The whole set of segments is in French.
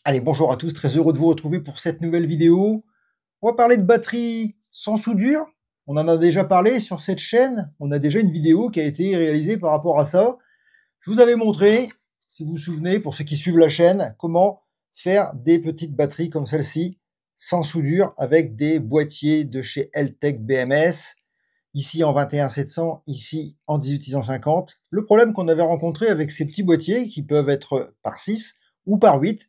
Allez, bonjour à tous, très heureux de vous retrouver pour cette nouvelle vidéo. On va parler de batterie sans soudure. On en a déjà parlé sur cette chaîne. On a déjà une vidéo qui a été réalisée par rapport à ça. Je vous avais montré, si vous vous souvenez, pour ceux qui suivent la chaîne, comment faire des petites batteries comme celle-ci, sans soudure, avec des boîtiers de chez Eltech BMS, ici en 21700, ici en 18650. Le problème qu'on avait rencontré avec ces petits boîtiers, qui peuvent être par 6 ou par 8,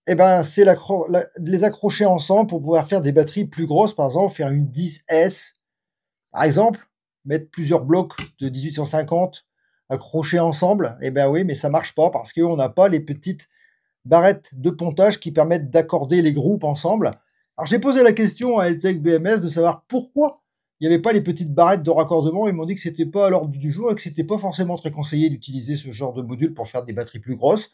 eh ben, c'est de les accrocher ensemble pour pouvoir faire des batteries plus grosses, par exemple, faire une 10S, par exemple, mettre plusieurs blocs de 1850 accrochés ensemble. Eh ben oui, mais ça marche pas parce qu'on n'a pas les petites barrettes de pontage qui permettent d'accorder les groupes ensemble. Alors j'ai posé la question à LTEC BMS de savoir pourquoi il n'y avait pas les petites barrettes de raccordement. Ils m'ont dit que c'était pas à l'ordre du jour et que c'était pas forcément très conseillé d'utiliser ce genre de module pour faire des batteries plus grosses.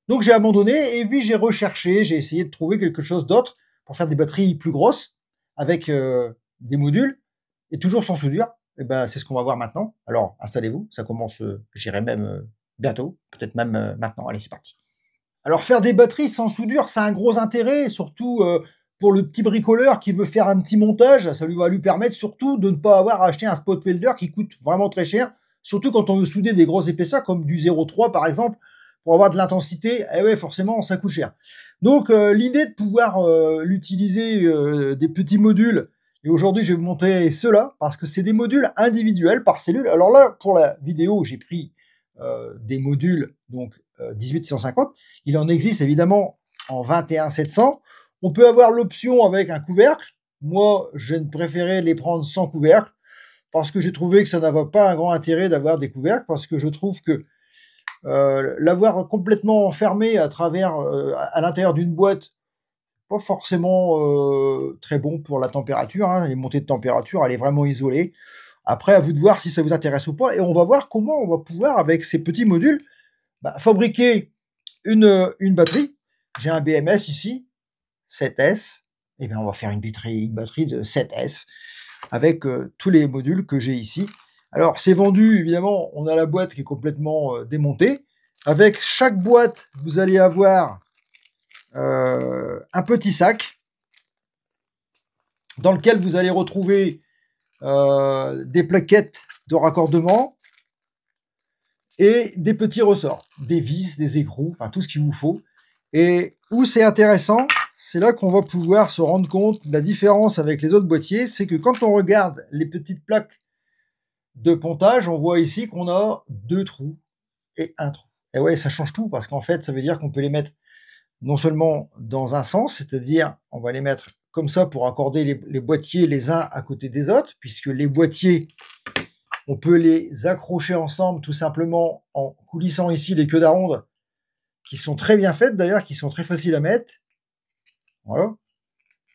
Donc j'ai abandonné et puis j'ai recherché, j'ai essayé de trouver quelque chose d'autre pour faire des batteries plus grosses avec des modules et toujours sans soudure. Et ben c'est ce qu'on va voir maintenant. Alors installez-vous, ça commence, j'irai même bientôt, peut-être même maintenant. Allez, c'est parti. Alors faire des batteries sans soudure, ça a un gros intérêt, surtout pour le petit bricoleur qui veut faire un petit montage. Ça lui va lui permettre surtout de ne pas avoir à acheter un spot welder qui coûte vraiment très cher, surtout quand on veut souder des grosses épaisseurs comme du 0,3 par exemple, pour avoir de l'intensité. Eh ouais, forcément, ça coûte cher. Donc l'idée de pouvoir l'utiliser des petits modules, et aujourd'hui je vais vous montrer cela, parce que c'est des modules individuels par cellule. Alors là, pour la vidéo, j'ai pris des modules donc 18150. Il en existe évidemment en 21700. On peut avoir l'option avec un couvercle. Moi, je préférais les prendre sans couvercle parce que j'ai trouvé que ça n'avait pas un grand intérêt d'avoir des couvercles, parce que je trouve que l'avoir complètement enfermé à travers à l'intérieur d'une boîte, pas forcément très bon pour la température, hein. Les montées de température, elle est vraiment isolée. Après, à vous de voir si ça vous intéresse ou pas, et on va voir comment on va pouvoir, avec ces petits modules, fabriquer une batterie. J'ai un BMS ici, 7S, et bien on va faire une batterie de 7S avec tous les modules que j'ai ici. Alors c'est vendu, évidemment, on a la boîte qui est complètement démontée. Avec chaque boîte, vous allez avoir un petit sac dans lequel vous allez retrouver des plaquettes de raccordement et des petits ressorts, des vis, des écrous, enfin tout ce qu'il vous faut. Et où c'est intéressant, c'est là qu'on va pouvoir se rendre compte de la différence avec les autres boîtiers, c'est que quand on regarde les petites plaques de pontage, on voit ici qu'on a 2 trous et un trou. Et ouais, ça change tout, parce qu'en fait, ça veut dire qu'on peut les mettre non seulement dans un sens, c'est-à-dire on va les mettre comme ça pour accorder les boîtiers les uns à côté des autres, puisque les boîtiers, on peut les accrocher ensemble tout simplement en coulissant ici les queues d'aronde, qui sont très bien faites d'ailleurs, qui sont très faciles à mettre. Voilà.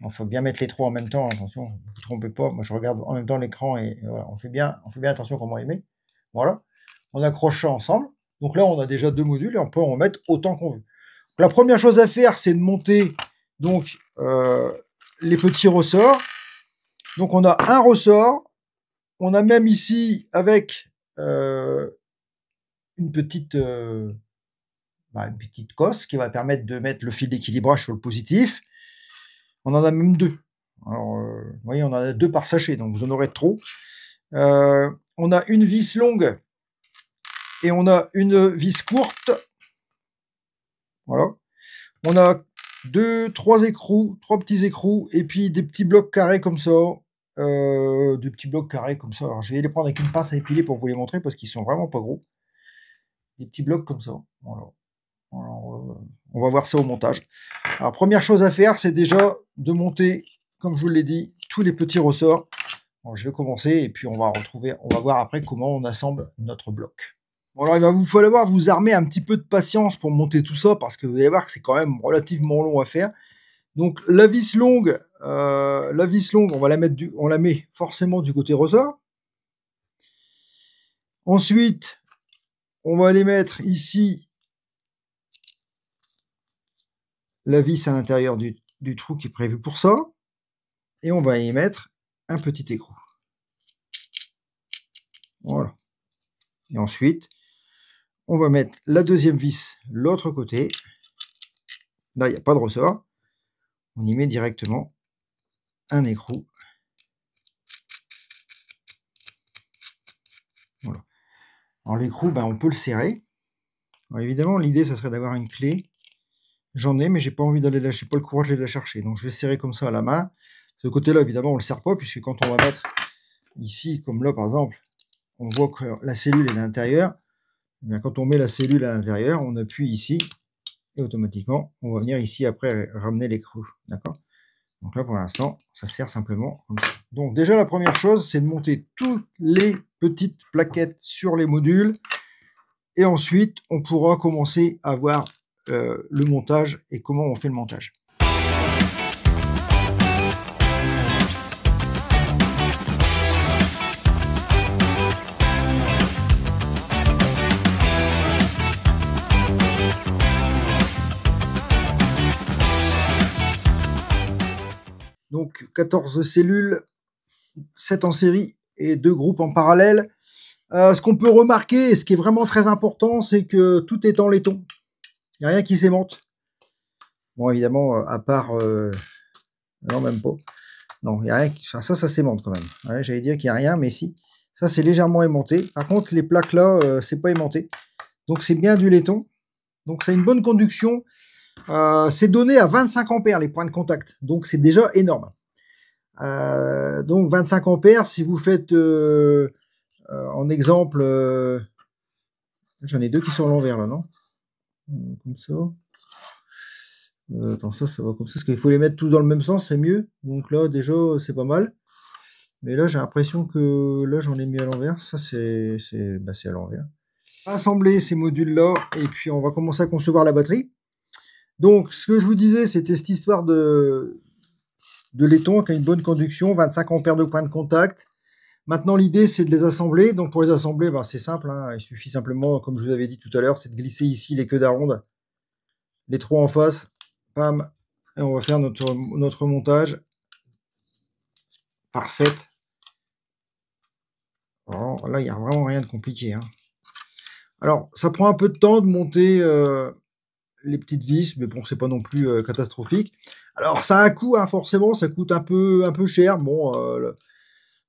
Il faut bien mettre les trous en même temps, attention, ne vous trompez pas, moi je regarde en même temps l'écran et voilà, on fait bien attention comment on les met. Voilà. On accroche ça ensemble. Donc là, on a déjà 2 modules et on peut en mettre autant qu'on veut. La première chose à faire, c'est de monter donc les petits ressorts. Donc on a un ressort. On a même ici avec une petite cosse qui va permettre de mettre le fil d'équilibrage sur le positif. On en a même 2. Alors, vous voyez, on en a 2 par sachet, donc vous en aurez trop. On a une vis longue et on a une vis courte. Voilà. On a 3 écrous, 3 petits écrous, et puis des petits blocs carrés comme ça. Des petits blocs carrés comme ça. Alors, je vais les prendre avec une pince à épiler pour vous les montrer parce qu'ils sont vraiment pas gros. Des petits blocs comme ça. Voilà. Alors, on va voir ça au montage. Alors, première chose à faire, c'est déjà de monter, comme je vous l'ai dit, tous les petits ressorts. Alors, je vais commencer et puis on va voir après comment on assemble notre bloc. Bon, alors il va vous falloir vous armer un petit peu de patience pour monter tout ça, parce que vous allez voir que c'est quand même relativement long à faire. Donc la vis longue, on la met forcément du côté ressort. Ensuite, on va aller mettre ici la vis à l'intérieur du trou qui est prévu pour ça. Et on va y mettre un petit écrou. Voilà. Et ensuite, on va mettre la deuxième vis l'autre côté. Là, il n'y a pas de ressort. On y met directement un écrou. Voilà. Alors l'écrou, ben, on peut le serrer. Alors, évidemment, l'idée, ça serait d'avoir une clé. J'en ai, mais j'ai pas envie d'aller là, j'ai pas le courage d'aller la chercher. Donc je vais serrer comme ça à la main. Ce côté-là, évidemment, on le serre pas, puisque quand on va mettre ici, comme là par exemple, on voit que la cellule est à l'intérieur. Quand on met la cellule à l'intérieur, on appuie ici, et automatiquement, on va venir ici après ramener l'écrou. D'accord? Donc là, pour l'instant, ça sert simplement comme ça. Donc déjà, la première chose, c'est de monter toutes les petites plaquettes sur les modules. Et ensuite, on pourra commencer à voir le montage et comment on fait le montage. Donc 14 cellules, 7 en série et 2 groupes en parallèle. Ce qu'on peut remarquer, et ce qui est vraiment très important, c'est que tout est en laiton. Il n'y a rien qui s'aimante. Bon, évidemment, à part... non, même pas. Non, il n'y a rien qui... Enfin, ça s'aimante quand même. Ouais, j'allais dire qu'il n'y a rien, mais si. Ça, c'est légèrement aimanté. Par contre, les plaques là, c'est pas aimanté. Donc, c'est bien du laiton. Donc, c'est une bonne conduction. C'est donné à 25 ampères les points de contact. Donc, c'est déjà énorme. Donc, 25 ampères, si vous faites... en exemple, j'en ai deux qui sont à l'envers là, non? Comme ça. Attends, ça va comme ça, parce qu'il faut les mettre tous dans le même sens, c'est mieux. Donc là, déjà, c'est pas mal. Mais là, j'ai l'impression que là, j'en ai mis à l'envers. Ça, c'est à l'envers. Assembler ces modules-là, et puis on va commencer à concevoir la batterie. Donc, ce que je vous disais, c'était cette histoire de laiton qui a une bonne conduction, 25 ampères de point de contact. Maintenant, l'idée, c'est de les assembler. Donc, pour les assembler, ben, c'est simple. Hein. Il suffit simplement, comme je vous avais dit tout à l'heure, c'est de glisser ici les queues d'aronde, les trois en face. Pam. Et on va faire notre montage par 7. Alors, là, il n'y a vraiment rien de compliqué. Hein. Alors, ça prend un peu de temps de monter les petites vis, mais bon, c'est pas non plus catastrophique. Alors, ça a un coût, hein, forcément, ça coûte un peu cher. Bon,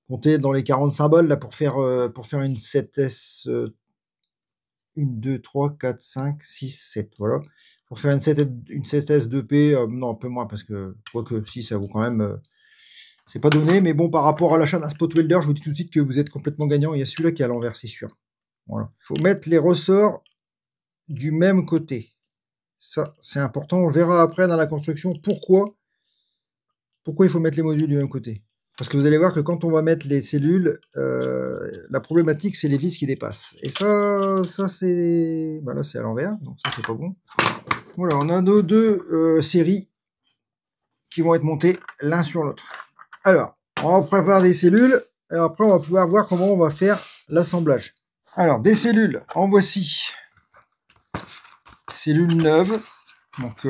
comptez dans les 45 balles là, pour faire une 7S, 1, 2, 3, 4, 5, 6, 7, voilà. Pour faire une 7S 2P, non, un peu moins, parce que, quoique, si, ça vaut quand même... c'est pas donné, mais bon, par rapport à l'achat d'un spot welder, je vous dis tout de suite que vous êtes complètement gagnant. Il y a celui-là qui est à l'envers, c'est sûr. Voilà. Il faut mettre les ressorts du même côté. Ça, c'est important. On le verra après dans la construction. Pourquoi il faut mettre les modules du même côté? Parce que vous allez voir que quand on va mettre les cellules, la problématique, c'est les vis qui dépassent. Et ça c'est... Bah là, c'est à l'envers, donc ça, c'est pas bon. Voilà, on a nos deux séries qui vont être montées l'un sur l'autre. Alors, on va préparer des cellules, et après, on va pouvoir voir comment on va faire l'assemblage. Alors, des cellules, en voici. Cellules neuves. Donc,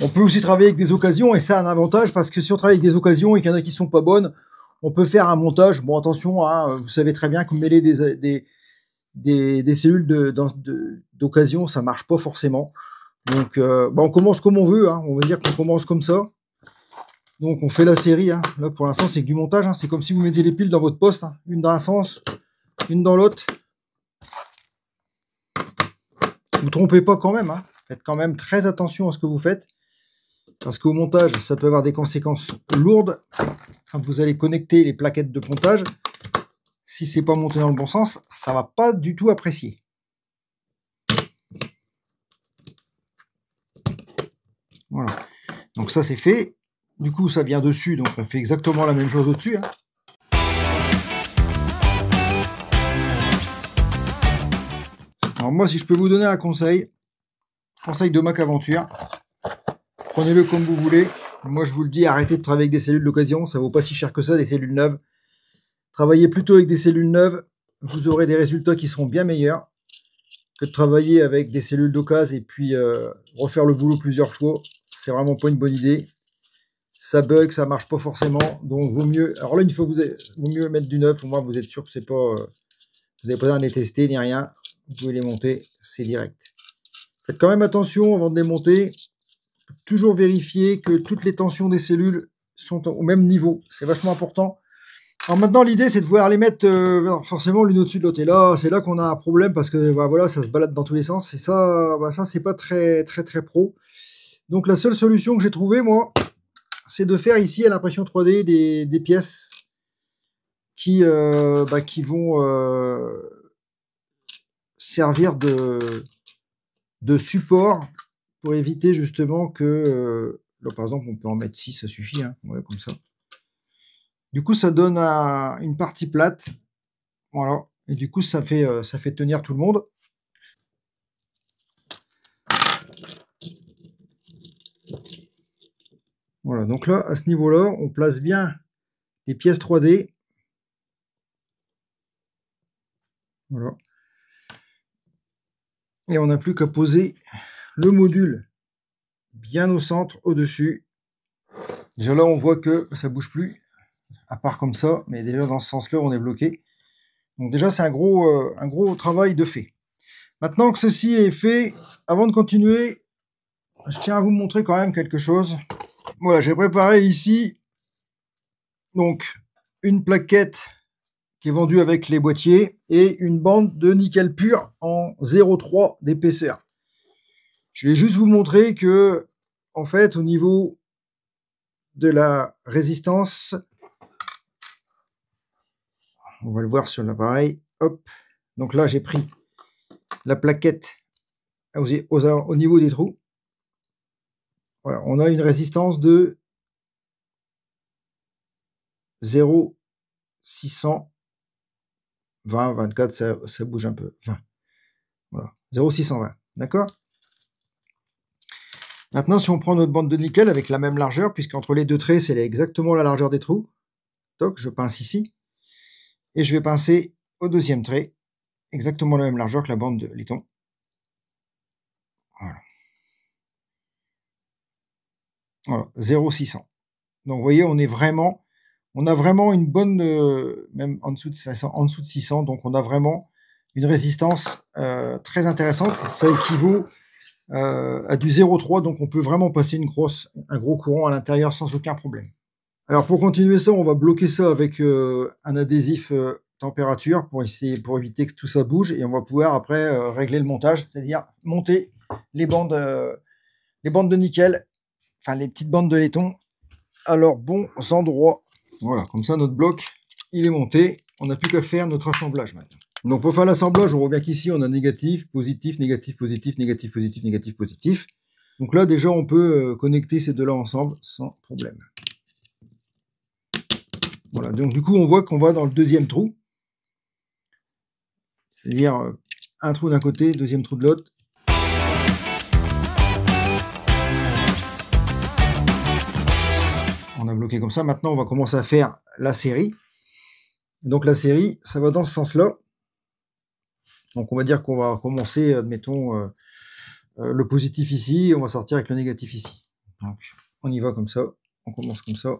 on peut aussi travailler avec des occasions, et ça a un avantage, parce que si on travaille avec des occasions et qu'il y en a qui sont pas bonnes, on peut faire un montage. Bon, attention, hein, vous savez très bien que mêler des cellules d'occasion, ça marche pas forcément. Donc, on commence comme on veut. Hein. On va dire qu'on commence comme ça. Donc, on fait la série. Hein. Là, pour l'instant, c'est que du montage. Hein. C'est comme si vous mettez les piles dans votre poste. Hein. Une dans un sens, une dans l'autre. Vous trompez pas quand même. Hein. Faites quand même très attention à ce que vous faites. Parce qu'au montage, ça peut avoir des conséquences lourdes. Quand vous allez connecter les plaquettes de pontage, si c'est pas monté dans le bon sens, ça va pas du tout apprécier. Voilà. Donc ça, c'est fait. Du coup, ça vient dessus, donc on fait exactement la même chose au-dessus. Hein. Alors moi, si je peux vous donner un conseil de Mac Aventure, prenez-le comme vous voulez. Moi, je vous le dis, arrêtez de travailler avec des cellules d'occasion. Ça vaut pas si cher que ça, des cellules neuves. Travaillez plutôt avec des cellules neuves. Vous aurez des résultats qui seront bien meilleurs que de travailler avec des cellules d'occasion et puis refaire le boulot plusieurs fois. C'est vraiment pas une bonne idée. Ça bug, ça marche pas forcément. Donc, vaut mieux... Alors là, vaut mieux mettre du neuf. Au moins, vous êtes sûr que c'est pas... vous n'avez pas besoin de les tester ni rien. Vous pouvez les monter. C'est direct. Faites quand même attention avant de les monter. Toujours vérifier que toutes les tensions des cellules sont au même niveau. C'est vachement important. Alors maintenant, l'idée, c'est de pouvoir les mettre forcément l'une au-dessus de l'autre. Et là, c'est là qu'on a un problème parce que bah, voilà, ça se balade dans tous les sens. Et ça, bah, ça c'est pas très pro. Donc la seule solution que j'ai trouvée, moi, c'est de faire ici à l'impression 3D des pièces qui vont servir de support pour éviter justement que... là, par exemple, on peut en mettre 6, ça suffit, hein, ouais, comme ça. Du coup, ça donne une partie plate. Voilà. Et du coup, ça fait tenir tout le monde. Voilà. Donc là, à ce niveau-là, on place bien les pièces 3D. Voilà. Et on n'a plus qu'à poser le module bien au centre, au-dessus. Déjà là, on voit que ça bouge plus, à part comme ça. Mais déjà, dans ce sens-là, on est bloqué. Donc déjà, c'est un gros travail de fait. Maintenant que ceci est fait, avant de continuer, je tiens à vous montrer quand même quelque chose. Voilà, j'ai préparé ici donc une plaquette qui est vendue avec les boîtiers et une bande de nickel pur en 0,3 d'épaisseur. Je vais juste vous montrer que, en fait, au niveau de la résistance, on va le voir sur l'appareil, hop, donc là j'ai pris la plaquette au niveau des trous. Voilà, on a une résistance de 0,620, 24, ça bouge un peu, 20. Voilà, 0,620, d'accord? Maintenant, si on prend notre bande de nickel avec la même largeur, puisqu'entre les deux traits, c'est exactement la largeur des trous, donc je pince ici, et je vais pincer au deuxième trait, exactement la même largeur que la bande de laiton. Voilà. Voilà, 0,600. Donc vous voyez, on a vraiment une bonne, même en dessous de 500, en dessous de 600, donc on a vraiment une résistance très intéressante. Ça équivaut à du 0,3, donc on peut vraiment passer un gros courant à l'intérieur sans aucun problème. Alors pour continuer ça, on va bloquer ça avec un adhésif température pour éviter que tout ça bouge, et on va pouvoir après régler le montage, c'est-à-dire monter les bandes de nickel, enfin les petites bandes de laiton à leurs bons endroits. Voilà, comme ça notre bloc il est monté, on n'a plus qu'à faire notre assemblage maintenant. Donc pour faire l'assemblage, on voit bien qu'ici on a négatif, positif, négatif, positif, négatif, positif, négatif, positif. Donc là déjà on peut connecter ces deux-là ensemble sans problème. Voilà, donc du coup on voit qu'on va dans le deuxième trou. C'est-à-dire un trou d'un côté, deuxième trou de l'autre. On a bloqué comme ça. Maintenant on va commencer à faire la série. Donc la série, ça va dans ce sens-là. Donc on va dire qu'on va commencer, admettons, le positif ici, et on va sortir avec le négatif ici. Donc on y va comme ça, on commence comme ça.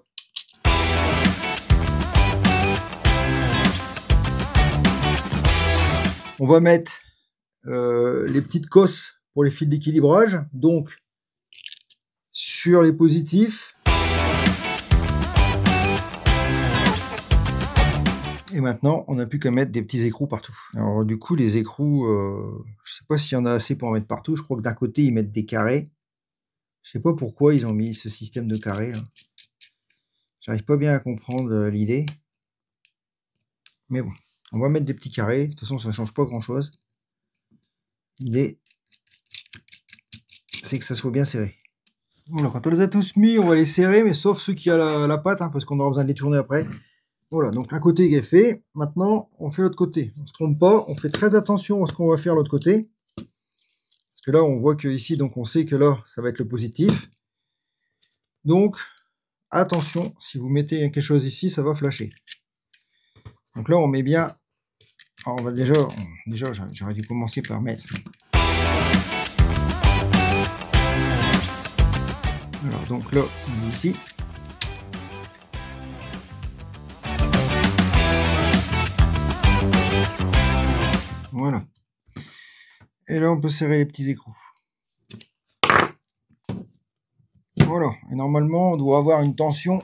On va mettre les petites cosses pour les fils d'équilibrage, donc sur les positifs. Et maintenant, on n'a plus qu'à mettre des petits écrous partout. Alors du coup, les écrous, je sais pas s'il y en a assez pour en mettre partout. Je crois que d'un côté, ils mettent des carrés. Je sais pas pourquoi ils ont mis ce système de carrés. J'arrive pas bien à comprendre l'idée. Mais bon, on va mettre des petits carrés. De toute façon, ça ne change pas grand-chose. L'idée, c'est que ça soit bien serré. Voilà, quand on les a tous mis, on va les serrer, mais sauf ceux qui a la patte, hein, parce qu'on aura besoin de les tourner après. Voilà, donc un côté qui est fait. Maintenant, on fait l'autre côté. On ne se trompe pas, on fait très attention à ce qu'on va faire l'autre côté. Parce que là, on voit que ici, donc on sait que là, ça va être le positif. Donc, attention, si vous mettez quelque chose ici, ça va flasher. Donc là, on met bien... Alors on va déjà j'aurais dû commencer par mettre... Alors donc là, on met ici. Voilà. Et là, on peut serrer les petits écrous. Voilà, et normalement on doit avoir une tension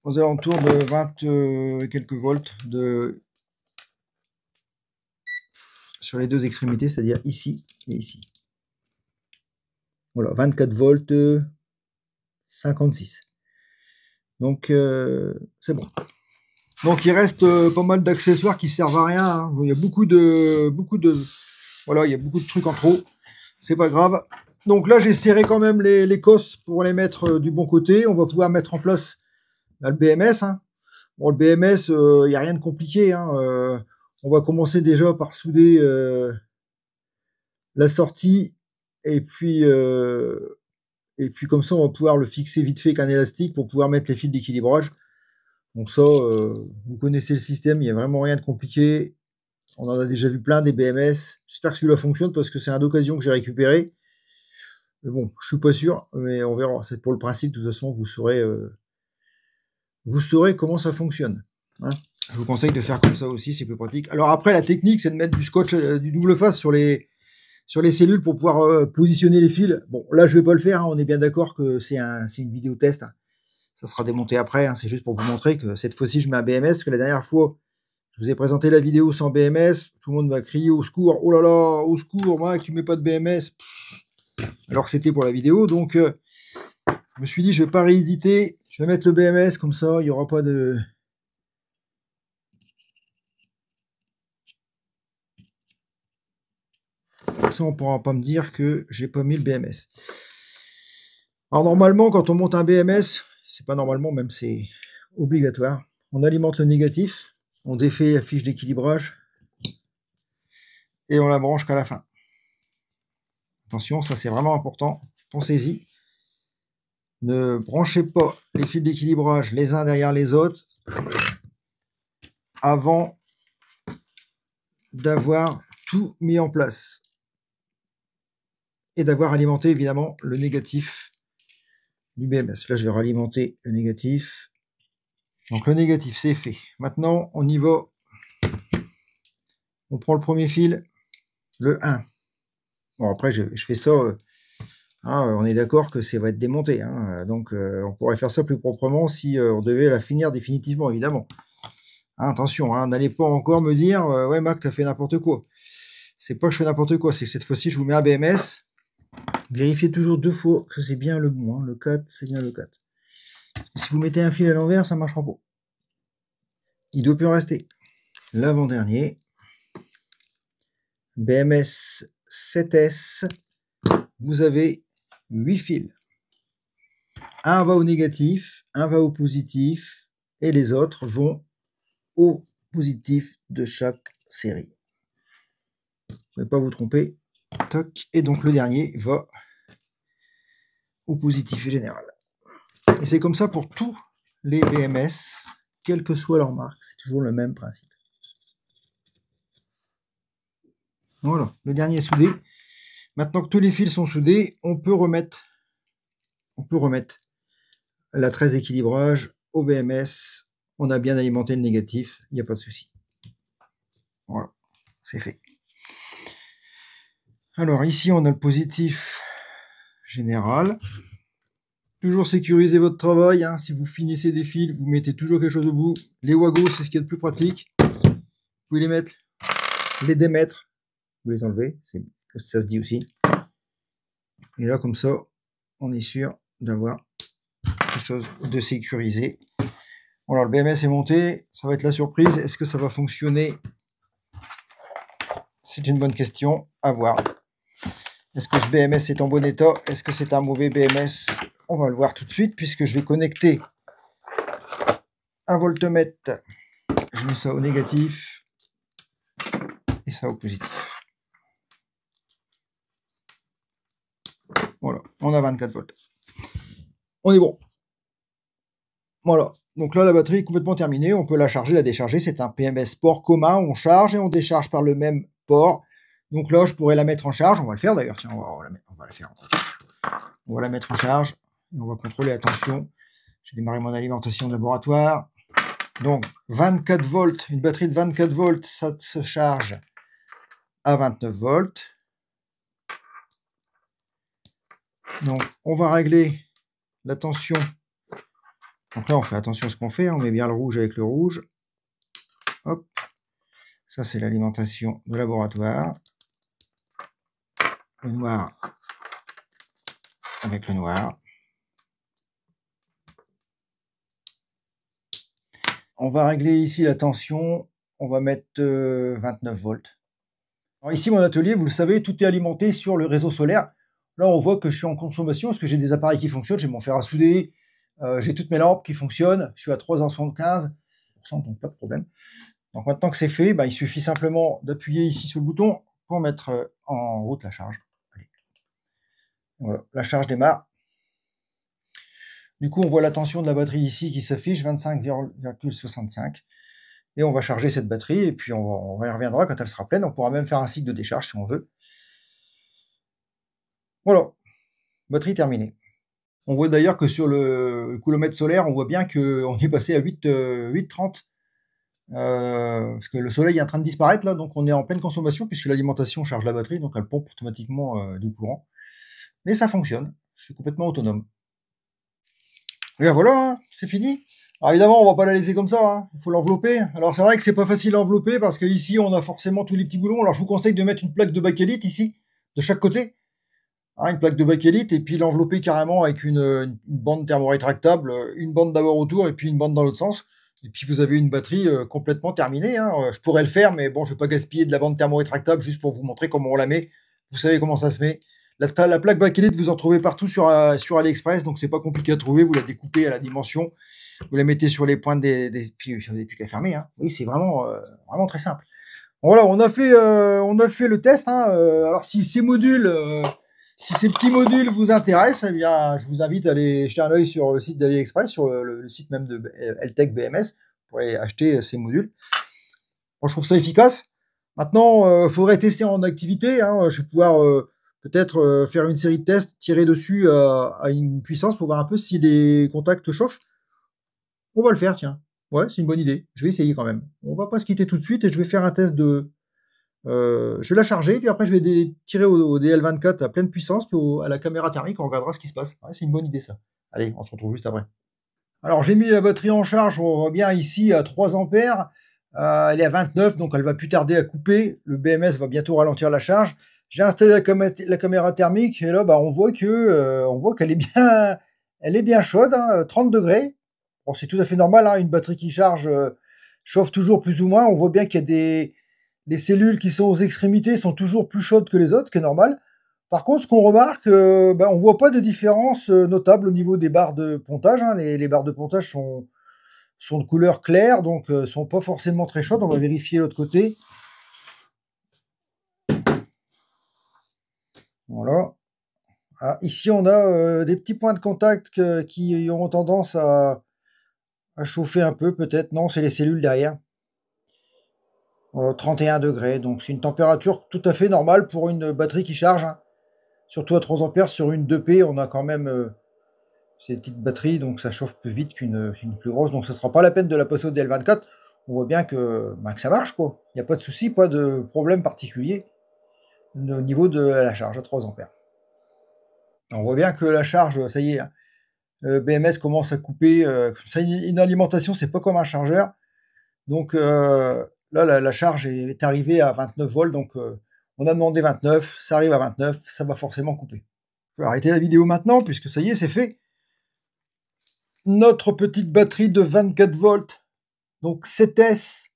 aux alentours de 20 quelques volts sur les deux extrémités, c'est-à-dire ici et ici. Voilà, 24 volts 56. Donc c'est bon. Donc il reste pas mal d'accessoires qui servent à rien, hein. Il y a beaucoup de voilà, il y a beaucoup de trucs en trop. C'est pas grave. Donc là j'ai serré quand même les cosses pour les mettre du bon côté. On va pouvoir mettre en place le BMS, hein. Bon, le BMS, il n'y a rien de compliqué, hein. On va commencer déjà par souder la sortie et puis comme ça on va pouvoir le fixer vite fait avec un élastique pour pouvoir mettre les fils d'équilibrage. Donc ça, vous connaissez le système, il n'y a vraiment rien de compliqué. On en a déjà vu plein des BMS. J'espère que celui-là fonctionne parce que c'est un d'occasion que j'ai récupéré. Mais bon, je suis pas sûr, mais on verra. C'est pour le principe, de toute façon, vous saurez comment ça fonctionne, hein. Je vous conseille de faire comme ça aussi, c'est plus pratique. Alors après, la technique, c'est de mettre du scotch, du double face sur les cellules pour pouvoir positionner les fils. Bon, là, je vais pas le faire, hein. On est bien d'accord que c'est une vidéo test, hein. Ça sera démonté après, hein. C'est juste pour vous montrer que cette fois-ci, je mets un BMS, parce que la dernière fois, je vous ai présenté la vidéo sans BMS, tout le monde m'a crié au secours, oh là là, au secours, Mac, tu mets pas de BMS. Alors que c'était pour la vidéo, donc je me suis dit, je vais pas rééditer, je vais mettre le BMS, comme ça, il n'y aura pas de... Comme ça, on pourra pas me dire que j'ai pas mis le BMS. Alors normalement, quand on monte un BMS, c'est pas normalement, même c'est obligatoire, on alimente le négatif, on défait la fiche d'équilibrage, et on la branche qu'à la fin. Attention, ça c'est vraiment important, pensez-y. Ne branchez pas les fils d'équilibrage les uns derrière les autres avant d'avoir tout mis en place et d'avoir alimenté évidemment le négatif du BMS. Là, je vais ralimenter le négatif. Donc le négatif, c'est fait. Maintenant, on y va. On prend le premier fil, le 1. Bon, après, je fais ça... on est d'accord que ça va être démonté, hein. Donc on pourrait faire ça plus proprement si on devait la finir définitivement, évidemment. Hein, attention, hein, n'allez pas encore me dire ouais Mac, t'as fait n'importe quoi. C'est pas que je fais n'importe quoi, c'est que cette fois-ci je vous mets un BMS. Vérifiez toujours 2 fois que c'est bien le bon, hein. Le 4, c'est bien le 4. Si vous mettez un fil à l'envers, ça marchera pas. Il doit plus en rester. L'avant-dernier. BMS 7S. Vous avez 8 fils. Un va au négatif, un va au positif, et les autres vont au positif de chaque série. Vous ne pouvez pas vous tromper. Toc. Et donc le dernier va au positif général. Et c'est comme ça pour tous les BMS, quelle que soit leur marque, c'est toujours le même principe. Voilà, le dernier est soudé. Maintenant que tous les fils sont soudés, on peut remettre la tresse d'équilibrage au BMS. On a bien alimenté le négatif, il n'y a pas de souci. Voilà, c'est fait. Alors ici, on a le positif général. Toujours sécuriser votre travail, hein. Si vous finissez des fils, vous mettez toujours quelque chose au bout. Les wagos, c'est ce qui est le plus pratique. Vous pouvez les mettre, les démettre, vous les enlevez, ça se dit aussi. Et là, comme ça, on est sûr d'avoir quelque chose de sécurisé. Bon, alors le BMS est monté, ça va être la surprise. Est-ce que ça va fonctionner? C'est une bonne question, à voir. Est-ce que ce BMS est en bon état? Est-ce que c'est un mauvais BMS? On va le voir tout de suite, puisque je vais connecter un voltmètre. Je mets ça au négatif et ça au positif. Voilà, on a 24 volts. On est bon. Voilà, donc là la batterie est complètement terminée, on peut la charger, la décharger, c'est un PMS port commun, on charge et on décharge par le même port. Donc là je pourrais la mettre en charge, on va le faire d'ailleurs, tiens, on va la faire. On va la mettre en charge et on va contrôler, attention, j'ai démarré mon alimentation de laboratoire. Donc 24 volts, une batterie de 24 volts, ça se charge à 29 volts. Donc on va régler la tension. Donc là, on fait attention à ce qu'on fait, on met bien le rouge avec le rouge. Hop. Ça, c'est l'alimentation de laboratoire. Le noir avec le noir. On va régler ici la tension. On va mettre 29 volts. Alors ici, mon atelier, vous le savez, tout est alimenté sur le réseau solaire. Là, on voit que je suis en consommation parce que j'ai des appareils qui fonctionnent. J'ai mon fer à souder, j'ai toutes mes lampes qui fonctionnent. Je suis à 3,75 %, donc pas de problème. Donc maintenant que c'est fait, il suffit simplement d'appuyer ici sur le bouton pour mettre en route la charge. Allez. Voilà, la charge démarre. Du coup, on voit la tension de la batterie ici qui s'affiche, 25,65. Et on va charger cette batterie, et puis on y reviendra quand elle sera pleine. On pourra même faire un cycle de décharge si on veut. Voilà, batterie terminée. On voit d'ailleurs que sur le coulomètre solaire, on voit bien qu'on est passé à 8,30. Parce que le soleil est en train de disparaître là, donc on est en pleine consommation puisque l'alimentation charge la batterie, donc elle pompe automatiquement du courant. Mais ça fonctionne, je suis complètement autonome. Et bien voilà, hein, c'est fini. Alors évidemment, on va pas la laisser comme ça, hein. Il faut l'envelopper. Alors c'est vrai que c'est pas facile à envelopper parce que ici on a forcément tous les petits boulons. Alors je vous conseille de mettre une plaque de bakélite ici, de chaque côté. Hein, une plaque de bakélite, et puis l'envelopper carrément avec une bande thermorétractable, une bande d'abord autour et puis une bande dans l'autre sens. Et puis vous avez une batterie complètement terminée. Hein. Je pourrais le faire, mais bon, je ne vais pas gaspiller de la bande thermorétractable juste pour vous montrer comment on la met. Vous savez comment ça se met. La plaque bakélite, vous en trouvez partout sur AliExpress, donc c'est pas compliqué à trouver. Vous la découpez à la dimension, vous la mettez sur les pointes puis vous n'avez plus qu'à fermer. Hein. Oui, c'est vraiment très simple. Voilà, on a fait le test. Hein. Alors si ces petits modules vous intéressent, eh bien, je vous invite à aller jeter un œil sur le site d'AliExpress, sur le site même de Eltech BMS, pour aller acheter ces modules. Moi, je trouve ça efficace. Maintenant, il faudrait tester en activité. Hein. Je vais pouvoir peut-être faire une série de tests, tirer dessus à une puissance pour voir un peu si les contacts chauffent. On va le faire, tiens. Ouais, c'est une bonne idée. Je vais essayer quand même. On va pas se quitter tout de suite et je vais faire un test de... je vais la charger, puis après je vais tirer au DL24 à pleine puissance, puis à la caméra thermique, on regardera ce qui se passe. Ouais, c'est une bonne idée ça. Allez, on se retrouve juste après. Alors j'ai mis la batterie en charge, on voit bien ici à 3 ampères. Elle est à 29, donc elle va plus tarder à couper. Le BMS va bientôt ralentir la charge. J'ai installé la caméra thermique, et là on voit qu'elle est bien chaude, hein, 30 degrés. Bon, c'est tout à fait normal, hein, une batterie qui charge chauffe toujours plus ou moins. On voit bien qu'il y a les cellules qui sont aux extrémités sont toujours plus chaudes que les autres, ce qui est normal. Par contre, ce qu'on remarque, on voit pas de différence notable au niveau des barres de pontage. Hein. Les barres de pontage sont de couleur claire, donc sont pas forcément très chaudes. On va vérifier l'autre côté. Voilà. Ah, ici, on a des petits points de contact qui auront tendance à chauffer un peu, peut-être. Non, c'est les cellules derrière. 31 degrés, donc c'est une température tout à fait normale pour une batterie qui charge. Hein. Surtout à 3 ampères sur une 2P, on a quand même ces petites batteries, donc ça chauffe plus vite qu'une plus grosse. Donc ce ne sera pas la peine de la passer au DL24. On voit bien que ça marche, quoi. Il n'y a pas de souci, pas de problème particulier au niveau de la charge à 3 ampères. On voit bien que la charge, ça y est, hein, BMS commence à couper. Une alimentation, c'est pas comme un chargeur. Donc là, la charge est arrivée à 29 volts, donc on a demandé 29, ça arrive à 29, ça va forcément couper. Je vais arrêter la vidéo maintenant, puisque ça y est, c'est fait. Notre petite batterie de 24 volts, donc 7S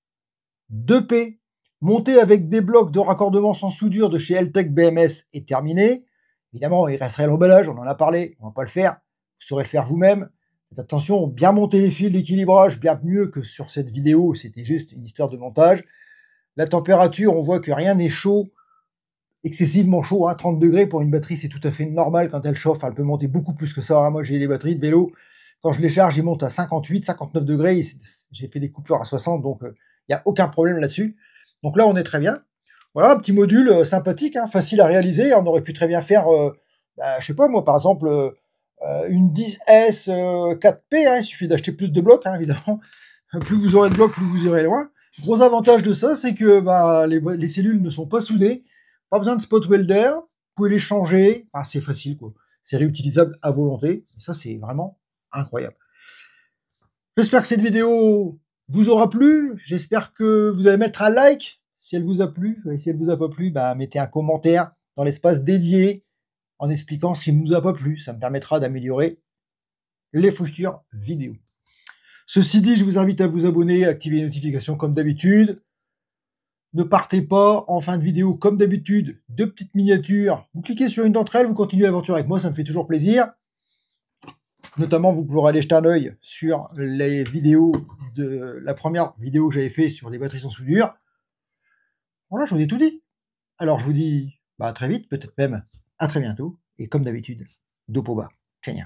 2P, montée avec des blocs de raccordement sans soudure de chez Eltech BMS, est terminée. Évidemment, il resterait l'emballage, on en a parlé, on va pas le faire, vous saurez le faire vous-même. Faites attention, bien monter les fils d'équilibrage, bien mieux que sur cette vidéo, c'était juste une histoire de montage. La température, on voit que rien n'est chaud, excessivement chaud, hein, 30 degrés pour une batterie, c'est tout à fait normal quand elle chauffe, elle peut monter beaucoup plus que ça. Hein. Moi, j'ai les batteries de vélo, quand je les charge, ils montent à 58, 59 degrés, j'ai fait des coupures à 60, donc il n'y a aucun problème là-dessus. Donc là, on est très bien. Voilà, un petit module sympathique, hein, facile à réaliser. On aurait pu très bien faire, je sais pas moi, par exemple, une 10S 4P, hein, il suffit d'acheter plus de blocs, hein, évidemment. Plus vous aurez de blocs, plus vous irez loin. Gros avantage de ça, c'est que les cellules ne sont pas soudées, pas besoin de spot welder, vous pouvez les changer, c'est facile quoi. c'est réutilisable à volonté. Et ça, c'est vraiment incroyable. J'espère que cette vidéo vous aura plu. J'espère que vous allez mettre un like si elle vous a plu. Et si elle vous a pas plu, bah, mettez un commentaire dans l'espace dédié en expliquant ce qui ne vous a pas plu. Ça me permettra d'améliorer les futures vidéos. Ceci dit, je vous invite à vous abonner, à activer les notifications comme d'habitude. Ne partez pas en fin de vidéo comme d'habitude, 2 petites miniatures. Vous cliquez sur une d'entre elles, vous continuez l'aventure avec moi, ça me fait toujours plaisir. Notamment, vous pourrez aller jeter un œil sur les vidéos de la première vidéo que j'avais fait sur des batteries sans soudure. Voilà, je vous ai tout dit. Alors, je vous dis à très vite, peut-être même à très bientôt. Et comme d'habitude, dos au bas. Ciao.